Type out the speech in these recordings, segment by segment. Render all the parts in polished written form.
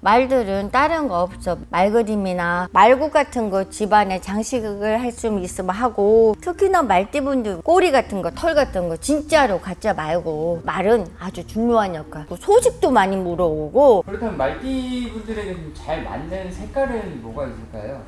말들은 다른 거 없어. 말그림이나 말국 같은 거 집안에 장식을 할 수 있으면 하고, 특히나 말띠분들 꼬리 같은 거, 털 같은 거 진짜로 가짜 말고, 말은 아주 중요한 역할. 또 소식도 많이 물어오고. 그렇다면 말띠분들에게 좀 잘 맞는 색깔은 뭐가 있을까요?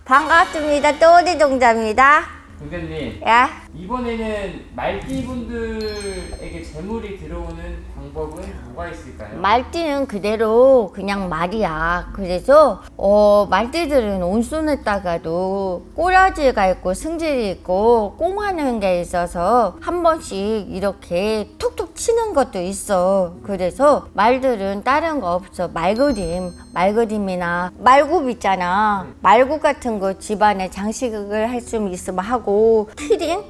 반갑습니다. 또리 종자입니다. 동자님, 야, 이번에는 말띠분들에게 재물이 들어오는 방법은 뭐가 있을까요? 말띠는 그대로 그냥 말이야. 그래서 말띠들은 온순했다가도 꼬라지가 있고 승질이 있고 꽁하는 게 있어서 한 번씩 이렇게 툭툭 치는 것도 있어. 그래서 말들은 다른 거 없어. 말그림이나 말굽 있잖아. 말굽 같은 거 집안에 장식을 할 수 있으면 하고, 키링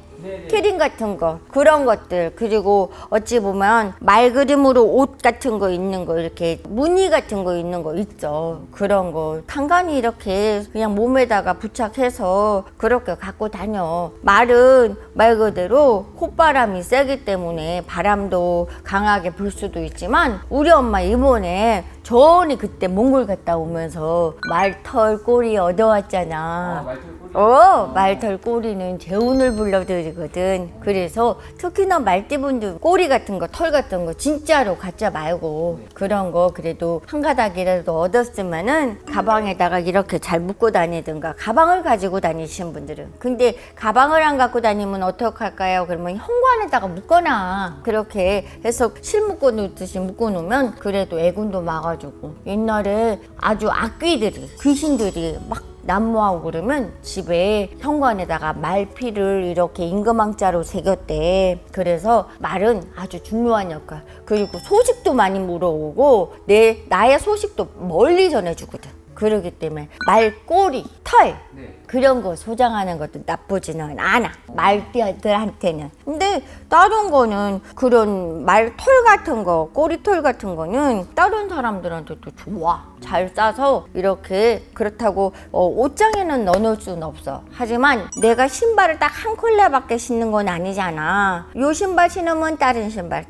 같은 거, 그런 것들. 그리고 어찌 보면 말 그림으로 옷 같은 거 있는 거, 이렇게 무늬 같은 거 있는 거 있죠. 그런 거 간간히 이렇게 그냥 몸에다가 부착해서 그렇게 갖고 다녀. 말은 말 그대로 콧바람이 세기 때문에 바람도 강하게 불 수도 있지만, 우리 엄마 이번에 전이 그때 몽골 갔다 오면서 말털 꼬리 얻어왔잖아. 말털 꼬리? 말털 꼬리는 재운을 불러드리거든. 그래서 특히나 말띠분들 꼬리 같은 거, 털 같은 거 진짜로 가짜 말고, 그런 거 그래도 한 가닥이라도 얻었으면은 가방에다가 이렇게 잘 묶고 다니든가, 가방을 가지고 다니시는 분들은. 근데 가방을 안 갖고 다니면 어떡할까요? 그러면 현관에다가 묶거나, 그렇게 해서 실 묶어 놓듯이 묶어 놓으면 그래도 애군도 막아주고. 옛날에 아주 악귀들이, 귀신들이 막 난무하고 그러면 집에 현관에다가 말피를 이렇게 임금왕자로 새겼대. 그래서 말은 아주 중요한 역할. 그리고 소식도 많이 물어오고 나의 소식도 멀리 전해주거든. 그러기 때문에 말꼬리, 털, 그런 거 소장하는 것도 나쁘지는 않아. 말띠들한테는. 근데 다른 거는 그런 말털 같은 거, 꼬리털 같은 거는 다른 사람들한테도 좋아. 잘 싸서 이렇게. 그렇다고 옷장에는 넣어놓을 수는 없어. 하지만 내가 신발을 딱 한 콜레밖에 신는 건 아니잖아. 요 신발 신으면 다른 신발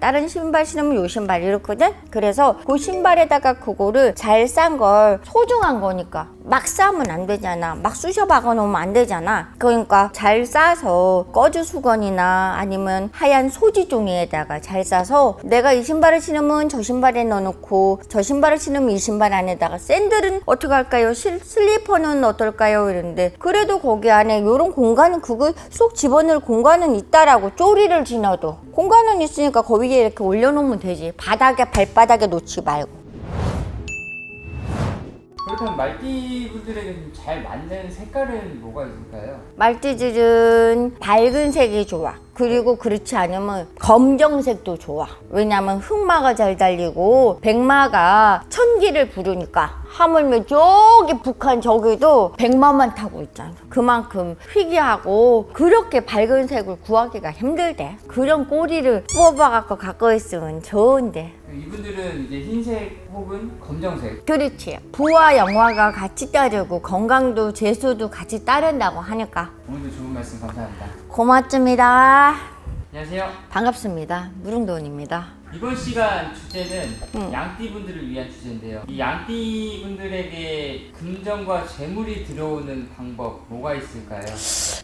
신으면 요 신발, 이렇거든. 그래서 그 신발에다가 그거를 잘 싼 걸, 소중한 거니까 막 싸면 안 되잖아. 막 쑤셔 박아 놓으면 안 되잖아. 그러니까 잘 싸서 꺼주 수건이나 아니면 하얀 소지 종이에다가 잘 싸서, 내가 이 신발을 신으면 저 신발에 넣어놓고, 저 신발을 신으면 이 신발 안에다가, 샌들은 어떻게 할까요? 슬리퍼는 어떨까요? 이러는데, 그래도 거기 안에 요런 공간은, 그거 쏙 집어넣을 공간은 있다라고. 쪼리를 지나도 공간은 있으니까 거기에 이렇게 올려놓으면 되지. 바닥에, 발바닥에 놓지 말고. 그렇다면 말띠분들에게 좀 잘 맞는 색깔은 뭐가 있을까요? 말띠들은 밝은 색이 좋아. 그리고 그렇지 않으면 검정색도 좋아. 왜냐면 흑마가 잘 달리고 백마가 천기를 부르니까. 하물며 저기 북한 저기도 백마만 타고 있잖아. 그만큼 희귀하고 그렇게 밝은 색을 구하기가 힘들대. 그런 꼬리를 뽑아갖고 갖고 있으면 좋은데. 이분들은 이제 흰색 혹은 검정색. 그렇지. 부와 영화가 같이 따르고 건강도 재수도 같이 따른다고 하니까. 오늘도 좋은 말씀 감사합니다. 고맙습니다. 안녕하세요. 반갑습니다. 무릉돈입니다. 이번 시간 주제는 양띠분들을 위한 주제인데요. 이 양띠분들에게 금전과 재물이 들어오는 방법 뭐가 있을까요?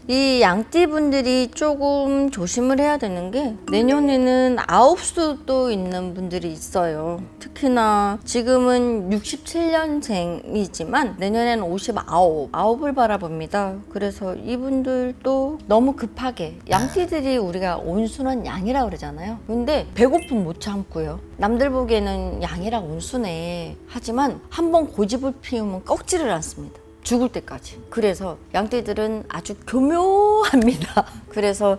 이 양띠분들이 조금 조심을 해야 되는 게, 내년에는 9수도 있는 분들이 있어요. 특히나 지금은 67년생이지만 내년에는 59을 바라봅니다. 그래서 이분들도 너무 급하게, 양띠들이 우리가 온순한 양이라고 그러잖아요. 근데 배고픔 못 참고요. 남들 보기에는 양이랑 온순해. 하지만 한번 고집을 피우면 꺾지를 않습니다. 죽을 때까지. 그래서 양띠들은 아주 교묘합니다. 그래서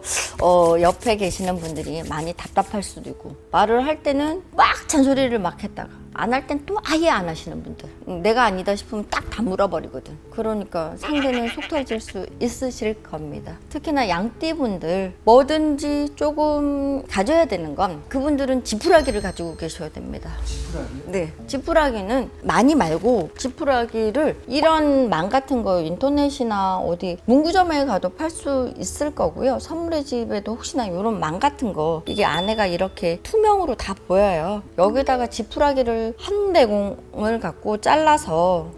옆에 계시는 분들이 많이 답답할 수도 있고, 말을 할 때는 막 잔소리를 막 했다가 안 할 땐 또 아예 안 하시는 분들. 내가 아니다 싶으면 딱 다 물어버리거든. 그러니까 상대는 속 터질 수 있으실 겁니다. 특히나 양띠분들 뭐든지 조금 가져야 되는 건 그분들은 지푸라기를 가지고 계셔야 됩니다. 지푸라기요? 네, 지푸라기는 많이 말고 지푸라기를 이런 망 같은 거 인터넷이나 어디 문구점에 가도 팔 수 있을 거고요. 선물의 집에도 혹시나 이런 망 같은 거 이게 안에가 이렇게 투명으로 다 보여요. 여기다가 지푸라기를 한 대공을 갖고 잘라서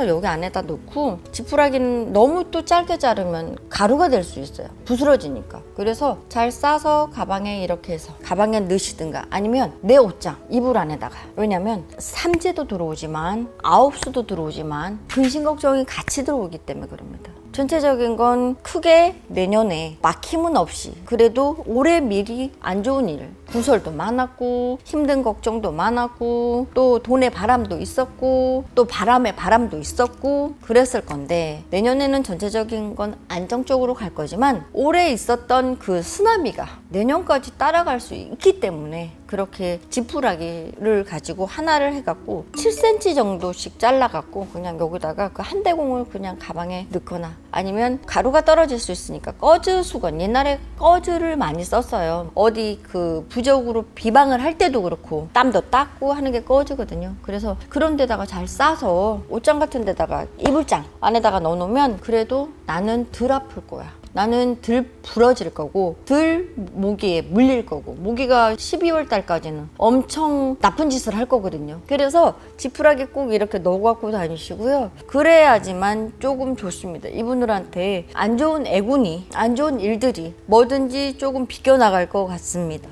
여기 안에다 놓고 지푸라기는 너무 또 짧게 자르면 가루가 될 수 있어요. 부스러지니까. 그래서 잘 싸서 가방에 이렇게 해서 가방에 넣으시든가 아니면 내 옷장 이불 안에다가 왜냐면 삼재도 들어오지만 아홉수도 들어오지만 근심 걱정이 같이 들어오기 때문에 그럽니다. 전체적인 건 크게 내년에 막힘은 없이 그래도 올해 미리 안 좋은 일 구설도 많았고 힘든 걱정도 많았고 또 돈의 바람도 있었고 또 바람의 바람도 있었고 그랬을 건데 내년에는 전체적인 건 안정적으로 갈 거지만 올해 있었던 그 쓰나미가 내년까지 따라갈 수 있기 때문에 그렇게 지푸라기를 가지고 하나를 해갖고 7cm 정도씩 잘라갖고 그냥 여기다가 그 한 대공을 그냥 가방에 넣거나 아니면 가루가 떨어질 수 있으니까 꺼즈 수건 옛날에 꺼즈를 많이 썼어요. 어디 그 부적으로 비방을 할 때도 그렇고 땀도 닦고 하는 게 꺼즈거든요. 그래서 그런 데다가 잘 싸서 옷장 같은 데다가 이불장 안에다가 넣어놓으면 그래도 나는 덜 아플 거야. 나는 덜 부러질 거고 덜 모기에 물릴 거고 모기가 12월 달까지는 엄청 나쁜 짓을 할 거거든요. 그래서 지푸라기 꼭 이렇게 넣어 갖고 다니시고요. 그래야지만 조금 좋습니다. 이분들한테 안 좋은 애군이 안 좋은 일들이 뭐든지 조금 비껴나갈 것 같습니다.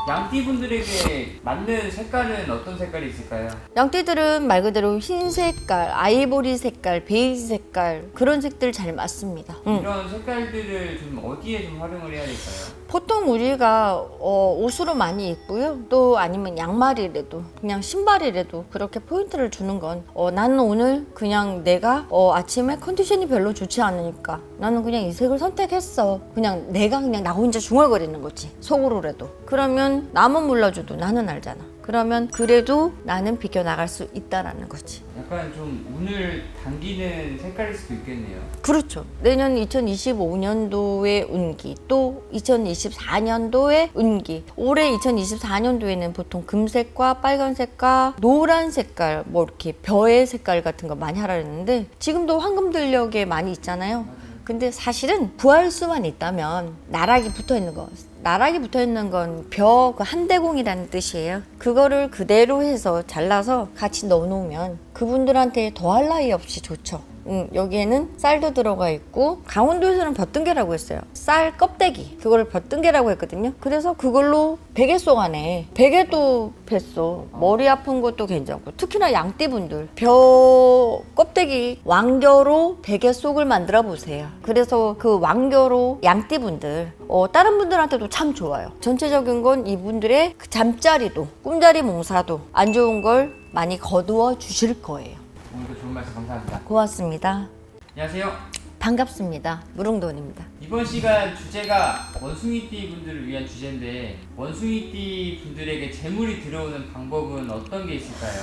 양띠분들에게 맞는 색깔은 어떤 색깔이 있을까요? 양띠들은 말 그대로 흰 색깔, 아이보리 색깔, 베이지 색깔 그런 색들 잘 맞습니다. 이런 색깔들을 좀 어디에 좀 활용을 해야 될까요? 보통 우리가 옷으로 많이 입고요. 또 아니면 양말이라도 그냥 신발이라도 그렇게 포인트를 주는 건 나는 오늘 그냥 내가 아침에 컨디션이 별로 좋지 않으니까 나는 그냥 이 색을 선택했어. 그냥 내가 그냥 나 혼자 중얼거리는 거지. 속으로라도. 그러면 남은 몰라줘도 나는 알잖아. 그러면 그래도 나는 비껴나갈 수 있다라는 거지. 약간 좀 운을 당기는 색깔일 수도 있겠네요. 그렇죠. 내년 2025년도의 운기, 또 2024년도의 운기. 올해 2024년도에는 보통 금색과 빨간색과 노란 색깔, 뭐 이렇게 벼의 색깔 같은 거 많이 하라 했는데 지금도 황금들녘에 많이 있잖아요. 근데 사실은 구할 수만 있다면 나락이 붙어 있는 거. 나락이 붙어 있는 건 벼 그 한대공이라는 뜻이에요. 그거를 그대로 해서 잘라서 같이 넣어 놓으면 그분들한테 더할 나위 없이 좋죠. 여기에는 쌀도 들어가 있고 강원도에서는 벼등개라고 했어요. 쌀 껍데기 그걸 벼등개라고 했거든요. 그래서 그걸로 베개 속 안에 베개도 뱄어. 머리 아픈 것도 괜찮고 특히나 양띠분들 벼 껍데기 왕겨로 베개 속을 만들어 보세요. 그래서 그 왕겨로 양띠분들 다른 분들한테도 참 좋아요. 전체적인 건 이분들의 그 잠자리도 꿈자리 몽사도 안 좋은 걸 많이 거두어 주실 거예요. 오늘도 좋은 말씀 감사합니다. 고맙습니다. 안녕하세요. 반갑습니다. 무릉돈입니다. 이번 시간 주제가 원숭이띠 분들을 위한 주제인데 원숭이띠 분들에게 재물이 들어오는 방법은 어떤 게 있을까요?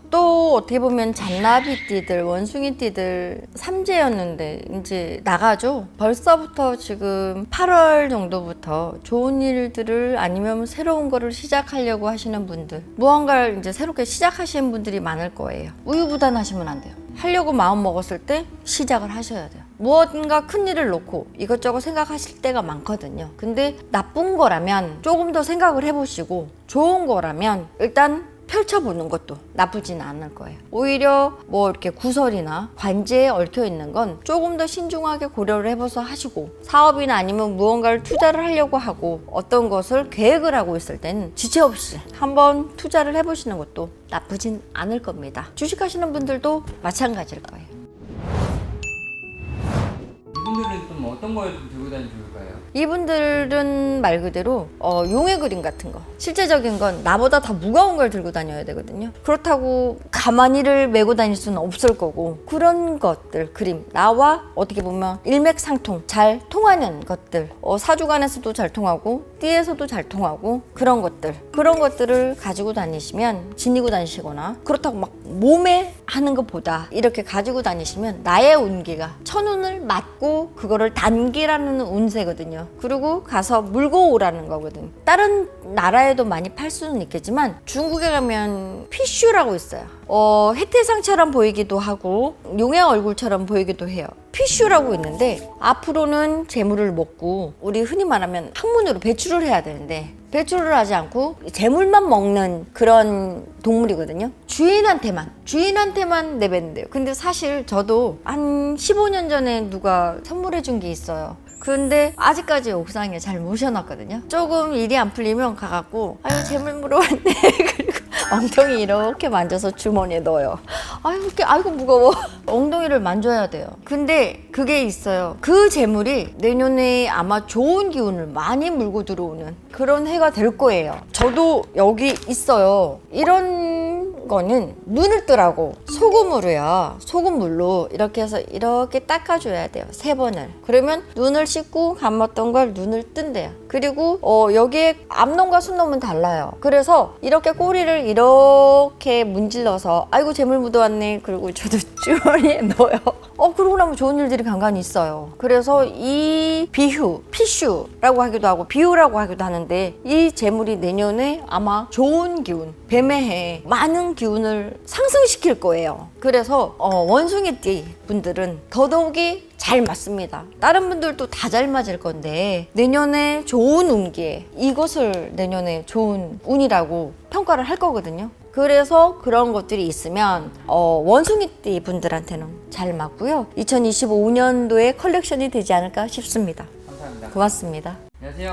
또 어떻게 보면 잔나비띠들, 원숭이띠들 삼재였는데 이제 나가죠. 벌써부터 지금 8월 정도부터 좋은 일들을 아니면 새로운 거를 시작하려고 하시는 분들 무언가를 이제 새롭게 시작하시는 분들이 많을 거예요. 우유부단하시면 안 돼요. 하려고 마음 먹었을 때 시작을 하셔야 돼요. 무언가 큰 일을 놓고 이것저것 생각하실 때가 많거든요. 근데 나쁜 거라면 조금 더 생각을 해보시고 좋은 거라면 일단 펼쳐보는 것도 나쁘진 않을 거예요. 오히려 뭐 이렇게 구설이나 관제에 얽혀 있는 건 조금 더 신중하게 고려를 해봐서 하시고 사업이나 아니면 무언가를 투자를 하려고 하고 어떤 것을 계획을 하고 있을 때는 지체 없이 한번 투자를 해보시는 것도 나쁘진 않을 겁니다. 주식하시는 분들도 마찬가지일 거예요. 이분들은 좀 어떤 걸 좀 들고 다니면 좋을까요? 이분들은 말 그대로 용의 그림 같은 거, 실제적인 건 나보다 더 무거운 걸 들고 다녀야 되거든요. 그렇다고 가만히를 메고 다닐 수는 없을 거고, 그런 것들, 그림, 나와 어떻게 보면 일맥상통, 잘 통하는 것들, 사주간에서도 잘 통하고 띠에서도 잘 통하고, 그런 것들을 가지고 다니시면, 지니고 다니시거나, 그렇다고 막 몸에 하는 것보다 이렇게 가지고 다니시면 나의 운기가 천운을 맞고 그거를 단기라는 운세거든요. 그리고 가서 물고 오라는 거거든. 다른 나라에도 많이 팔 수는 있겠지만 중국에 가면 피슈라고 있어요. 해태상처럼 보이기도 하고 용의 얼굴처럼 보이기도 해요. 피슈라고 있는데 앞으로는 재물을 먹고, 우리 흔히 말하면 학문으로 배출을 해야 되는데 배출을 하지 않고 재물만 먹는 그런 동물이거든요. 주인한테만 내뱉는데요. 근데 사실 저도 한 15년 전에 누가 선물해 준 게 있어요. 근데 아직까지 옥상에 잘 모셔놨거든요. 조금 일이 안 풀리면 가갖고 아유 재물 물어왔네 그리고 엉덩이 이렇게 만져서 주머니에 넣어요. 아이고 무거워. 엉덩이를 만져야 돼요. 근데 그게 있어요. 그 재물이 내년에 아마 좋은 기운을 많이 물고 들어오는 그런 해가 될 거예요. 저도 여기 있어요. 이런 거는 눈을 뜨라고 소금물로 이렇게 해서 이렇게 닦아줘야 돼요. 3번을. 그러면 눈을 씻고 감았던 걸 눈을 뜬대요. 그리고 여기에 앞놈과 순놈은 달라요. 그래서 이렇게 꼬리를 이렇게 문질러서 아이고 재물 묻어왔네. 그리고 저도 주머니에 넣어요. 그러고 나면 좋은 일들이 간간히 있어요. 그래서 이 피슈라고 하기도 하고 비유라고 하기도 하는데, 이 재물이 내년에 아마 좋은 기운, 뱀의 해 많은 기운을 상승시킬 거예요. 그래서 원숭이띠 분들은 더더욱이 잘 맞습니다. 다른 분들도 다 잘 맞을 건데 내년에 좋은 운기에 이것을 내년에 좋은 운이라고 평가를 할 거거든요. 그래서 그런 것들이 있으면 원숭이띠 분들한테는 잘 맞고요. 2025년도에 컬렉션이 되지 않을까 싶습니다. 감사합니다. 고맙습니다. 안녕하세요.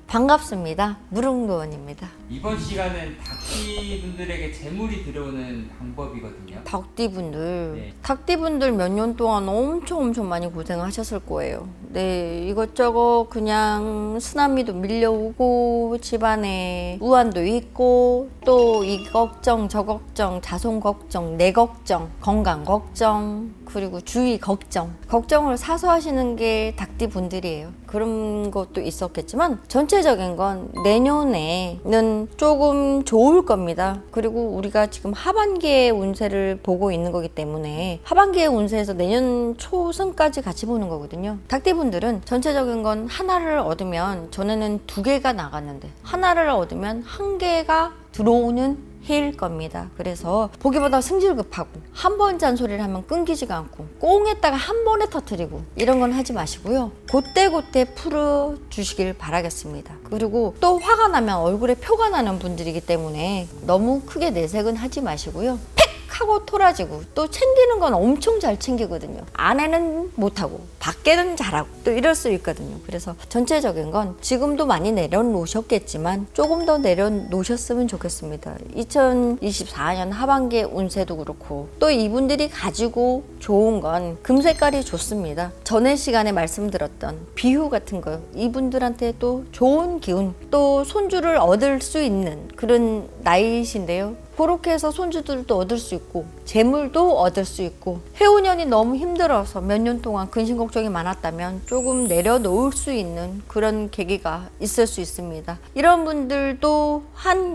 반갑습니다. 무릉도원입니다. 이번 시간은 닭띠분들에게 재물이 들어오는 방법이거든요. 닭띠분들, 네. 닭띠분들 몇 년 동안 엄청 많이 고생하셨을 거예요. 네, 이것저것 그냥 쓰나미도 밀려오고 집안에 우환도 있고 또 이 걱정 저 걱정, 자손 걱정, 내 걱정, 건강 걱정, 그리고 주위 걱정을 사서 하시는 게 닭띠분들이에요. 그런 것도 있었겠지만 전체적인 건 내년에는 조금 좋을 겁니다. 그리고 우리가 지금 하반기의 운세를 보고 있는 거기 때문에 하반기의 운세에서 내년 초승까지 같이 보는 거거든요. 닭띠분들은 전체적인 건 하나를 얻으면, 전에는 2개가 나갔는데 하나를 얻으면 1개가 들어오는 해일 겁니다. 그래서 보기보다 승질급하고 한 번 잔소리를 하면 끊기지가 않고 꽁했다가 한 번에 터뜨리고 이런 건 하지 마시고요. 그때 풀어주시길 바라겠습니다. 그리고 또 화가 나면 얼굴에 표가 나는 분들이기 때문에 너무 크게 내색은 하지 마시고요. 하고 토라지고, 또 챙기는 건 엄청 잘 챙기거든요. 안에는 못하고 밖에는 잘하고 또 이럴 수 있거든요. 그래서 전체적인 건 지금도 많이 내려놓으셨겠지만 조금 더 내려놓으셨으면 좋겠습니다. 2024년 하반기의 운세도 그렇고, 또 이분들이 가지고 좋은 건 금색깔이 좋습니다. 전에 시간에 말씀드렸던 비유 같은 거, 이분들한테 또 좋은 기운, 또 손주를 얻을 수 있는 그런 나이이신데요. 그렇게 해서 손주들도 얻을 수 있고 재물도 얻을 수 있고, 해운년이 너무 힘들어서 몇 년 동안 근심 걱정이 많았다면 조금 내려놓을 수 있는 그런 계기가 있을 수 있습니다. 이런 분들도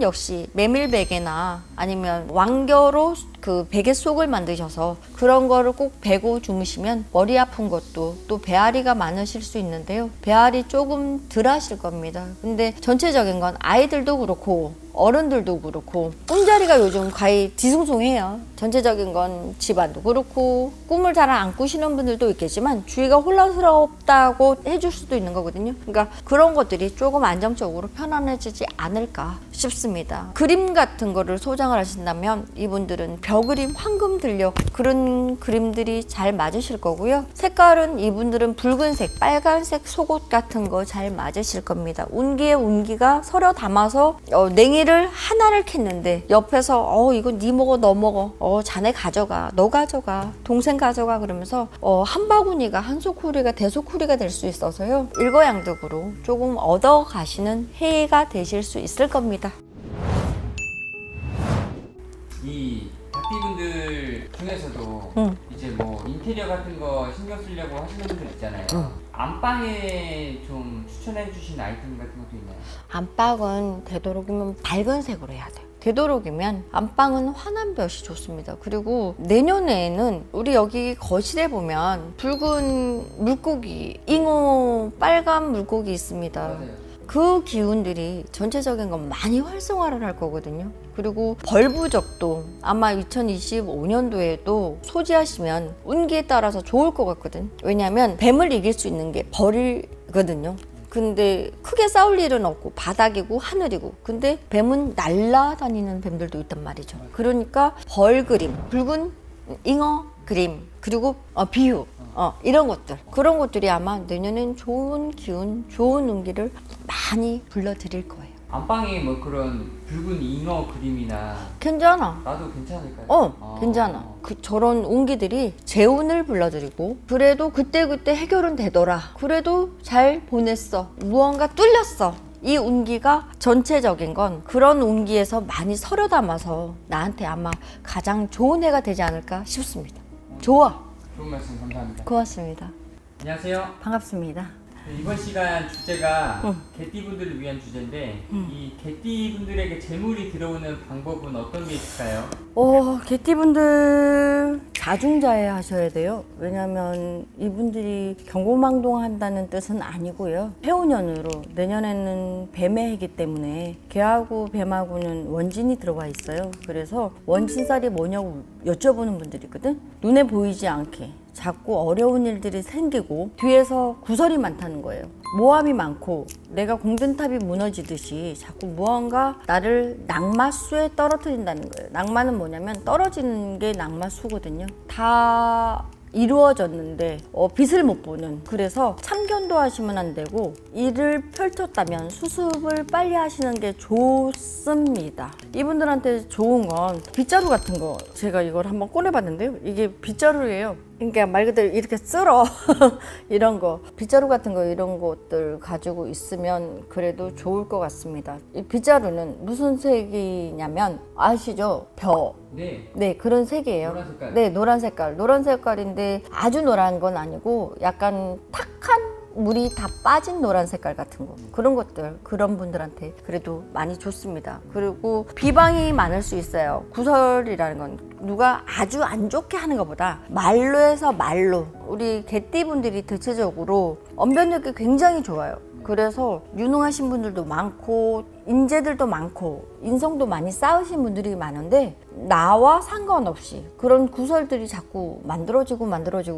역시 메밀베개나 아니면 왕겨로 그 베개 속을 만드셔서 그런 거를 꼭 베고 주무시면 머리 아픈 것도, 또 배앓이가 많으실 수 있는데요. 배앓이 조금 덜 하실 겁니다. 근데 전체적인 건 아이들도 그렇고 어른들도 그렇고 꿈자리가 요즘 거의 뒤숭숭해요. 전체적인 건 집안도 그렇고 꿈을 잘 안 꾸시는 분들도 있겠지만 주위가 혼란스럽다고 해줄 수도 있는 거거든요. 그러니까 그런 것들이 조금 안정적으로 편안해지지 않을까 싶습니다. 그림 같은 거를 소장을 하신다면 이분들은 별 벼그림, 황금 들녘 그런 그림들이 잘 맞으실 거고요. 색깔은 이분들은 붉은색, 빨간색 속옷 같은 거 잘 맞으실 겁니다. 운기에 운기가 서려 담아서 냉이를 하나를 캤는데 옆에서 이거 네 먹어 너 먹어 자네 가져가 너 가져가 동생 가져가 그러면서 한 바구니가 한 소쿠리가 대소쿠리가 될 수 있어서요. 일거양득으로 조금 얻어 가시는 해가 되실 수 있을 겁니다. 이 닭띠분들 중에서도 이제 뭐 인테리어 같은 거 신경 쓰려고 하시는 분들 있잖아요. 안방에 좀 추천해 주신 아이템 같은 것도 있나요? 안방은 되도록이면 밝은 색으로 해야 돼요. 되도록이면 안방은 환한 볕이 좋습니다. 그리고 내년에는 우리 여기 거실에 보면 붉은 물고기, 잉어 빨간 물고기 있습니다. 맞아요. 그 기운들이 전체적인 건 많이 활성화를 할 거거든요. 그리고 벌부적도 아마 2025년도에도 소지하시면 운기에 따라서 좋을 것 같거든. 왜냐하면 뱀을 이길 수 있는 게 벌이거든요. 근데 크게 싸울 일은 없고 바닥이고 하늘이고, 근데 뱀은 날아다니는 뱀들도 있단 말이죠. 그러니까 벌 그림, 붉은 잉어 그림, 그리고 비유 이런 것들, 그런 것들이 아마 내년엔 좋은 기운, 좋은 운기를 많이 불러드릴 거예요. 안방에 뭐 그런 붉은 잉어 그림이나 괜찮아. 놔도 괜찮을까요? 괜찮아. 저런 운기들이 재운을 불러드리고, 그래도 그때그때 해결은 되더라. 그래도 잘 보냈어. 무언가 뚫렸어. 이 운기가 전체적인 건 그런 운기에서 많이 서려 담아서 나한테 아마 가장 좋은 해가 되지 않을까 싶습니다. 좋아. 좋은 말씀 감사합니다. 고맙습니다. 안녕하세요. 반갑습니다. 이번 시간 주제가 개띠분들을 위한 주제인데 이 개띠분들에게 재물이 들어오는 방법은 어떤 게 있을까요? 개띠분들 자중자애 하셔야 돼요. 왜냐하면 이분들이 경고망동한다는 뜻은 아니고요. 해오년으로 내년에는 뱀의 해이기 때문에 개하고 뱀하고는 원진이 들어가 있어요. 그래서 원진살이 뭐냐고 여쭤보는 분들이거든. 눈에 보이지 않게 자꾸 어려운 일들이 생기고 뒤에서 구설이 많다는 거예요. 모함이 많고 내가 공든탑이 무너지듯이 자꾸 무언가 나를 낙마수에 떨어뜨린다는 거예요. 낙마는 뭐냐면 떨어지는 게 낙마수거든요. 다 이루어졌는데 빛을 못 보는, 그래서 참견도 하시면 안 되고 일을 펼쳤다면 수습을 빨리 하시는 게 좋습니다. 이분들한테 좋은 건 빗자루 같은 거, 제가 이걸 한번 꺼내봤는데요. 이게 빗자루예요. 그러니까 말 그대로 이렇게 쓸어 이런 거, 빗자루 같은 거 이런 것들 가지고 있으면 그래도 좋을 것 같습니다. 이 빗자루는 무슨 색이냐면 아시죠? 벼. 네, 그런 색이에요. 노란 색깔. 네, 노란 색깔. 노란 색깔인데 아주 노란 건 아니고 약간 탁한 물이 다 빠진 노란 색깔 같은 거, 그런 것들, 그런 분들한테 그래도 많이 좋습니다. 그리고 비방이 많을 수 있어요. 구설이라는 건 누가 아주 안 좋게 하는 것보다 말로 해서 말로, 우리 개띠분들이 대체적으로 언변력이 굉장히 좋아요. 그래서 유능하신 분들도 많고 인재들도 많고 인성도 많이 쌓으신 분들이 많은데 나와 상관없이 그런 구설들이 자꾸 만들어지고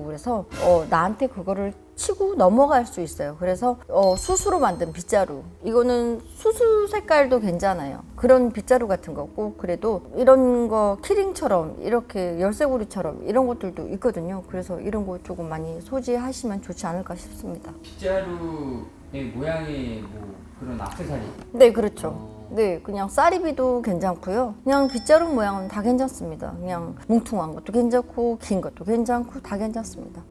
그래서 나한테 그거를 치고 넘어갈 수 있어요. 그래서 수수로 만든 빗자루, 이거는 수수 색깔도 괜찮아요. 그런 빗자루 같은 거 꼭, 그래도 이런 거 키링처럼 이렇게 열쇠고리처럼 이런 것들도 있거든요. 그래서 이런 거 조금 많이 소지하시면 좋지 않을까 싶습니다. 빗자루의 모양의 뭐 그런 액세서리. 네, 그렇죠. 네, 그냥 쌀이비도 괜찮고요. 그냥 빗자루 모양은 다 괜찮습니다. 그냥 뭉퉁한 것도 괜찮고 긴 것도 괜찮고 다 괜찮습니다.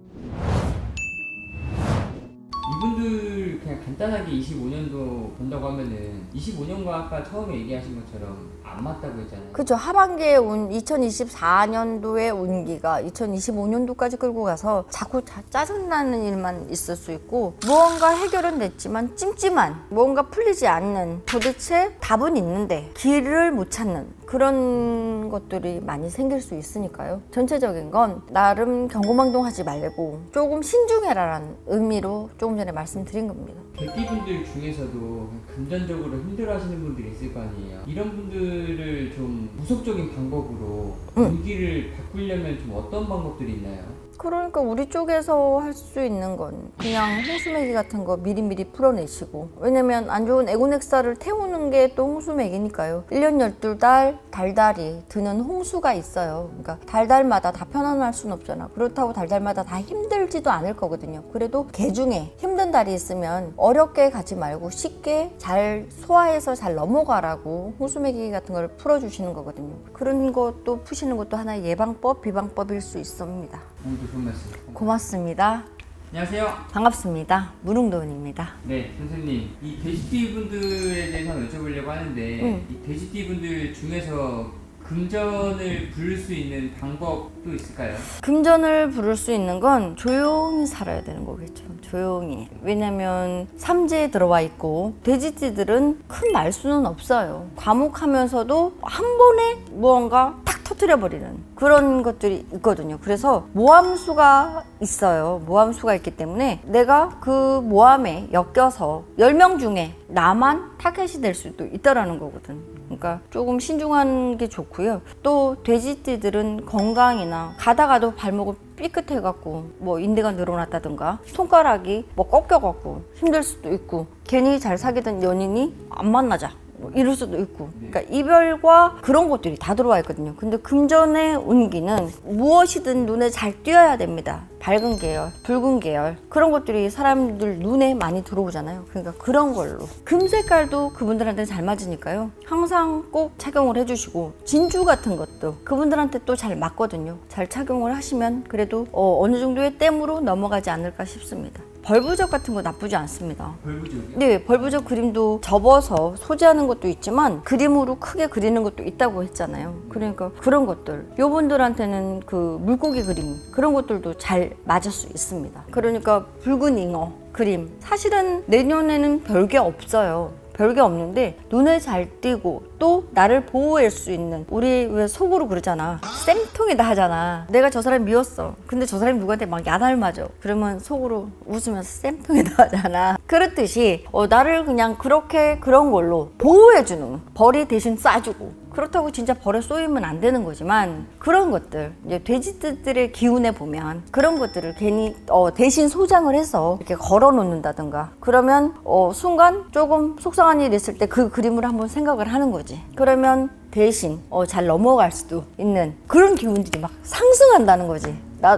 이분들 그냥 간단하게 25년도 본다고 하면은 25년과 아까 처음에 얘기하신 것처럼 안 맞다고 했잖아요. 그렇죠. 하반기에 온 2024년도의 운기가 2025년도까지 끌고 가서 자꾸 짜증나는 일만 있을 수 있고, 무언가 해결은 됐지만 찜찜한, 무언가 풀리지 않는, 도대체 답은 있는데 길을 못 찾는 그런 것들이 많이 생길 수 있으니까요. 전체적인 건 나름 경고망동하지 말고 조금 신중해라라는 의미로 조금 전에 말씀드린 겁니다. 있습니다. 백기분들 중에서도 금전적으로 힘들어하시는 분들이 있을 거 아니에요. 이런 분들을 좀 무속적인 방법으로 운기를 바꾸려면 좀 어떤 방법들이 있나요? 그러니까 우리 쪽에서 할 수 있는 건 그냥 홍수매기 같은 거 미리미리 풀어내시고, 왜냐면 안 좋은 에고넥사를 태우는 게 또 홍수매기니까요. 1년 12달 달달이 드는 홍수가 있어요. 그러니까 달달마다 다 편안할 순 없잖아. 그렇다고 달달마다 다 힘들지도 않을 거거든요. 그래도 개 중에 힘든 달이 있으면 어렵게 가지 말고 쉽게 잘 소화해서 잘 넘어가라고 홍수매기 같은 걸 풀어주시는 거거든요. 그런 것도 푸시는 것도 하나의 예방법, 비방법일 수 있습니다. 오늘도 좋은 말씀 고맙습니다. 안녕하세요. 반갑습니다. 무릉도원입니다. 네, 선생님. 이 돼지띠 분들에 대해서 여쭤보려고 하는데 이 돼지띠 분들 중에서 금전을 부를 수 있는 방법도 있을까요? 금전을 부를 수 있는 건 조용히 살아야 되는 거겠죠. 조용히. 왜냐면 삼재에 들어와 있고 돼지띠들은 큰 말수는 없어요. 과묵하면서도 한 번에 무언가 탁 터뜨려버리는 그런 것들이 있거든요. 그래서 모함수가 있어요. 모함수가 있기 때문에 내가 그 모함에 엮여서 10명 중에 나만 타겟이 될 수도 있다라는 거거든. 그러니까 조금 신중한 게 좋고요. 또 돼지띠들은 건강이나 가다가도 발목을 삐끗해갖고 뭐 인대가 늘어났다든가 손가락이 뭐 꺾여갖고 힘들 수도 있고, 괜히 잘 사귀던 연인이 안 만나자 뭐 이럴 수도 있고, 그러니까 이별과 그런 것들이 다 들어와 있거든요. 근데 금전의 운기는 무엇이든 눈에 잘 띄어야 됩니다. 밝은 계열, 붉은 계열, 그런 것들이 사람들 눈에 많이 들어오잖아요. 그러니까 그런 걸로 금 색깔도 그분들한테 잘 맞으니까요. 항상 꼭 착용을 해주시고, 진주 같은 것도 그분들한테 또 잘 맞거든요. 잘 착용을 하시면 그래도 어느 정도의 땜으로 넘어가지 않을까 싶습니다. 벌부적 같은 거 나쁘지 않습니다. 벌부적이요? 네, 벌부적 그림도 접어서 소지하는 것도 있지만 그림으로 크게 그리는 것도 있다고 했잖아요. 그러니까 그런 것들, 요분들한테는 그 물고기 그림 그런 것들도 잘 맞을 수 있습니다. 그러니까 붉은 잉어 그림, 사실은 내년에는 별게 없어요. 별게 없는데 눈에 잘 띄고 또 나를 보호할 수 있는, 우리 왜 속으로 그러잖아, 쌤통이다 하잖아. 내가 저 사람 미웠어. 근데 저 사람이 누구한테 막 야단을 맞아. 그러면 속으로 웃으면서 쌤통이다 하잖아. 그렇듯이 나를 그냥 그렇게 그런 걸로 보호해주는, 벌이 대신 쏴주고, 그렇다고 진짜 벌에 쏘이면 안 되는 거지만 그런 것들, 이제 돼지들의 기운에 보면 그런 것들을 괜히 대신 소장을 해서 이렇게 걸어 놓는다든가, 그러면 순간 조금 속상한 일이 있을 때 그 그림을 한번 생각을 하는 거지. 그러면 대신 잘 넘어갈 수도 있는 그런 기운들이 막 상승한다는 거지.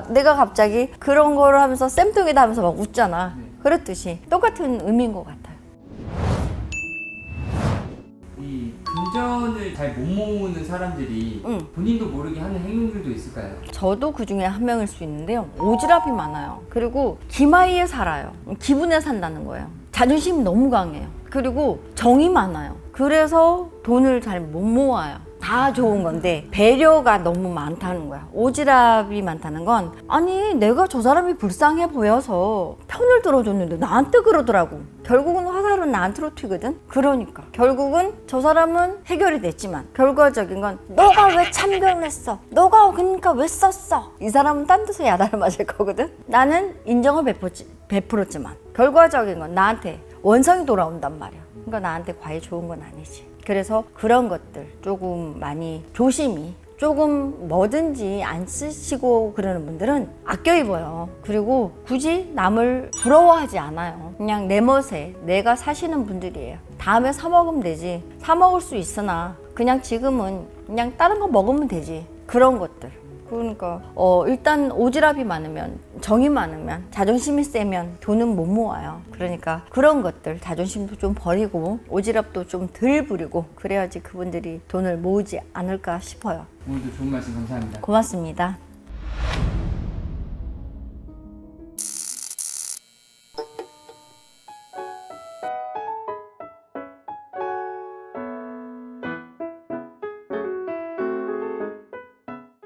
내가 갑자기 그런 거를 하면서 쌤통이다 하면서 막 웃잖아. 그렇듯이 똑같은 의미인 것 같아요. 이 금전을 잘 못 모으는 사람들이 본인도 모르게 하는 행동들도 있을까요? 저도 그 중에 한 명일 수 있는데요. 오지랖이 많아요. 그리고 기마이에 살아요. 기분에 산다는 거예요. 자존심이 너무 강해요. 그리고 정이 많아요. 그래서 돈을 잘 못 모아요. 다 좋은 건데 배려가 너무 많다는 거야. 오지랖이 많다는 건, 아니 내가 저 사람이 불쌍해 보여서 편을 들어줬는데 나한테 그러더라고. 결국은 화살은 나한테로 튀거든. 그러니까 결국은 저 사람은 해결이 됐지만 결과적인 건 너가 왜 참견했어, 너가 그러니까 왜 썼어, 이 사람은 딴 데서 야단을 맞을 거거든. 나는 인정을 베풀었지만 결과적인 건 나한테 원성이 돌아온단 말이야. 그러니까 나한테 과히 좋은 건 아니지. 그래서 그런 것들 조금 많이 조심히, 조금 뭐든지 안 쓰시고 그러는 분들은 아껴 입어요. 그리고 굳이 남을 부러워하지 않아요. 그냥 내 멋에 내가 사시는 분들이에요. 다음에 사 먹으면 되지. 사 먹을 수 있으나 그냥 지금은 그냥 다른 거 먹으면 되지. 그런 것들. 그러니까 일단 오지랖이 많으면, 정이 많으면, 자존심이 세면 돈은 못 모아요. 그러니까 그런 것들, 자존심도 좀 버리고 오지랖도 좀 덜 부리고 그래야지 그분들이 돈을 모으지 않을까 싶어요. 오늘도 좋은 말씀 감사합니다. 고맙습니다.